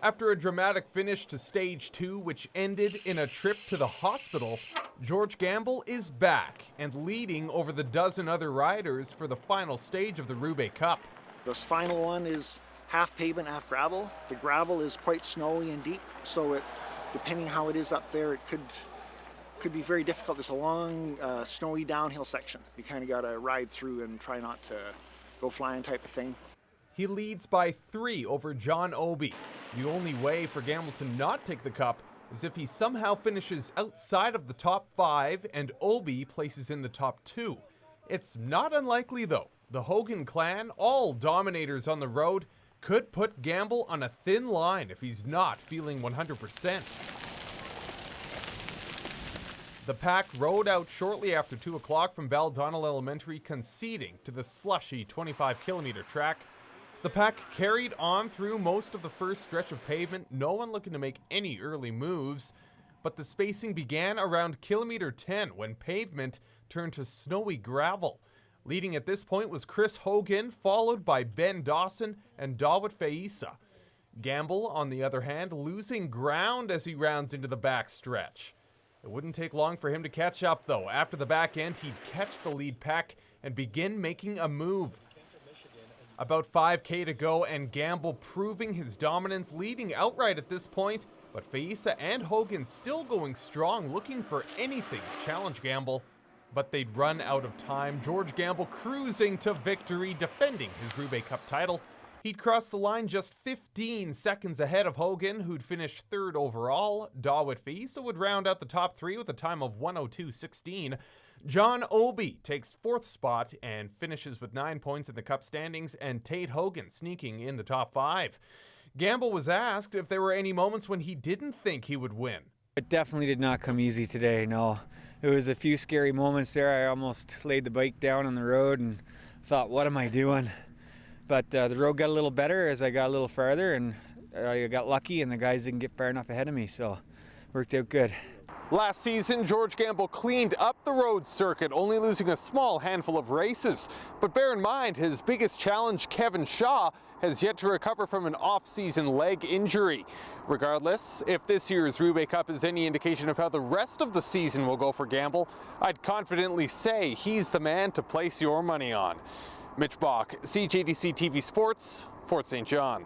After a dramatic finish to Stage 2, which ended in a trip to the hospital, George Gamble is back and leading over the dozen other riders for the final stage of the Roubaix Cup. This final one is half pavement, half gravel. The gravel is quite snowy and deep, so depending how it is up there, it could be very difficult. There's a long, snowy downhill section. You kind of got to ride through and try not to go flying type of thing. He leads by 3 over John Obi. The only way for Gamble to not take the cup is if he somehow finishes outside of the top 5 and Obi places in the top 2. It's not unlikely though. The Hogan clan, all dominators on the road, could put Gamble on a thin line if he's not feeling 100%. The pack rode out shortly after 2 o'clock from Baldonnel Elementary, conceding to the slushy 25-kilometer track. The pack carried on through most of the first stretch of pavement, no one looking to make any early moves, but the spacing began around kilometer 10 when pavement turned to snowy gravel. Leading at this point was Chris Hogan, followed by Ben Dawson and Dawit Faisa. Gamble, on the other hand, losing ground as he rounds into the back stretch. It wouldn't take long for him to catch up though. After the back end, he'd catch the lead pack and begin making a move. About 5K to go and Gamble proving his dominance, leading outright at this point, but Faisa and Hogan still going strong, looking for anything to challenge Gamble. But they'd run out of time. George Gamble cruising to victory, defending his Roubaix Cup title. He'd cross the line just 15 seconds ahead of Hogan, who'd finish 3rd overall. Dawit Faisa would round out the top 3 with a time of 1:02.16. John Obi takes 4th spot and finishes with 9 points in the Cup standings, and Tate Hogan sneaking in the top 5. Gamble was asked if there were any moments when he didn't think he would win. It definitely did not come easy today, no. There was a few scary moments there. I almost laid the bike down on the road and thought, what am I doing? But the road got a little better as I got a little farther, and I got lucky and the guys didn't get far enough ahead of me, so worked out good. Last season, George Gamble cleaned up the road circuit, only losing a small handful of races. But bear in mind, his biggest challenge, Kevin Shaw, has yet to recover from an off-season leg injury. Regardless, if this year's Roubaix Cup is any indication of how the rest of the season will go for Gamble, I'd confidently say he's the man to place your money on. Mitch Bach, CJDC-TV Sports, Fort St. John.